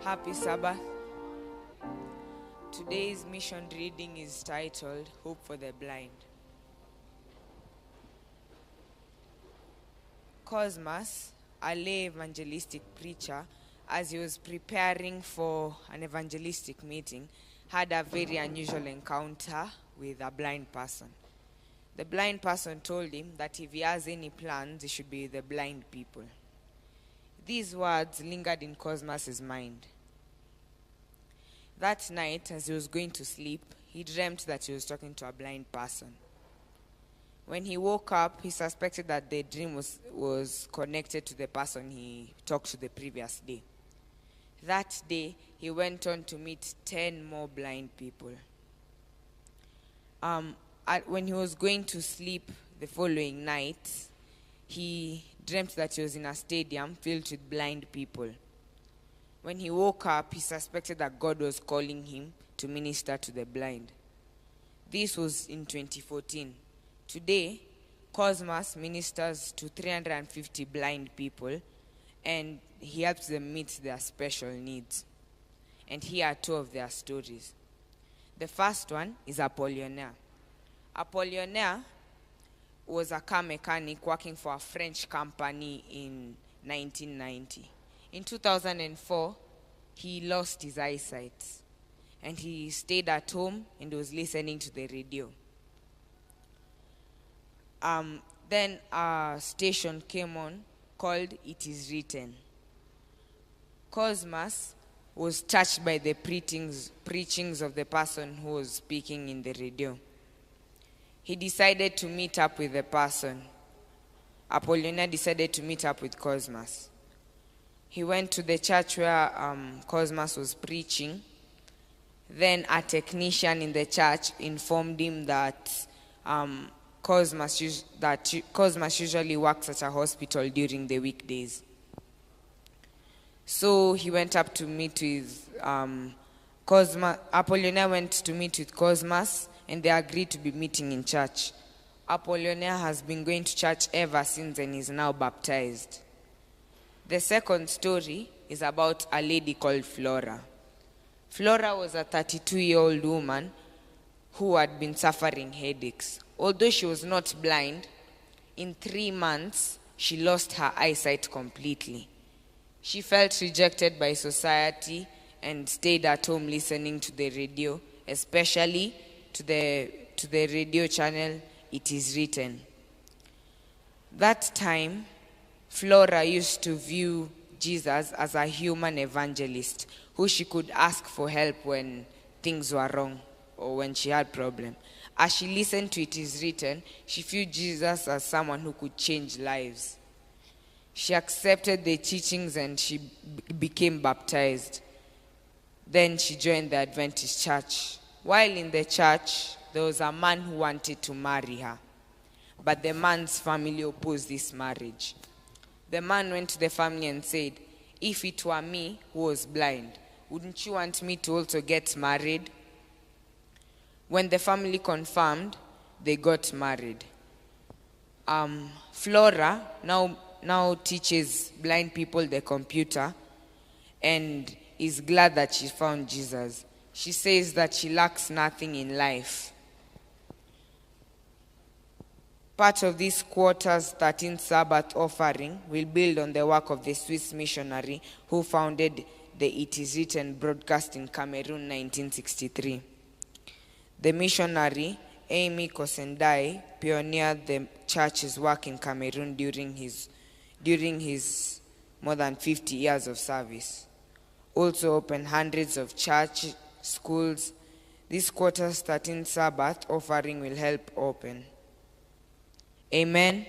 Happy Sabbath. Today's mission reading is titled Hope for the Blind. Cosmas, a lay evangelistic preacher, as he was preparing for an evangelistic meeting, had a very unusual encounter with a blind person. The blind person told him that if he has any plans, it should be with the blind people. These words lingered in Cosmas's mind. That night, as he was going to sleep, he dreamt that he was talking to a blind person. When he woke up, he suspected that the dream was connected to the person he talked to the previous day. That day, he went on to meet 10 more blind people. When he was going to sleep the following night, he dreamt that he was in a stadium filled with blind people. When he woke up, he suspected that God was calling him to minister to the blind. This was in 2014. Today, Cosmas ministers to 350 blind people, and he helps them meet their special needs. And here are two of their stories. The first one is Apollinaire. Apollinaire was a car mechanic working for a French company in 1990. In 2004, he lost his eyesight, and he stayed at home and was listening to the radio. Then a station came on called It Is Written. Cosmas was touched by the preachings of the person who was speaking in the radio. He decided to meet up with the person. Apollinaire decided to meet up with Cosmas. He went to the church where Cosmas was preaching. Then a technician in the church informed him that Cosmas usually works at a hospital during the weekdays. So he went up to meet with Cosmas. Apollinaire went to meet with Cosmas, and they agreed to be meeting in church. Apollinaire has been going to church ever since and is now baptized. The second story is about a lady called Flora. Flora was a 32-year-old woman who had been suffering headaches. Although she was not blind, in 3 months, she lost her eyesight completely. She felt rejected by society and stayed at home listening to the radio, especially to the radio channel It Is Written. That time, Flora used to view Jesus as a human evangelist who she could ask for help when things were wrong or when she had problems. As she listened to It Is Written, she viewed Jesus as someone who could change lives. She accepted the teachings and she became baptized. Then she joined the Adventist church. While in the church, there was a man who wanted to marry her, but the man's family opposed this marriage. The man went to the family and said, "If it were me who was blind, wouldn't you want me to also get married?" When the family confirmed, they got married. Flora now teaches blind people the computer and is glad that she found Jesus. She says that she lacks nothing in life. Part of this quarter's 13th Sabbath offering will build on the work of the Swiss missionary who founded the It Is Written broadcast in Cameroon 1963. The missionary, Amy Kosendai, pioneered the church's work in Cameroon during his more than 50 years of service. Also opened hundreds of church schools. This quarter's 13th Sabbath offering will help open. Amen.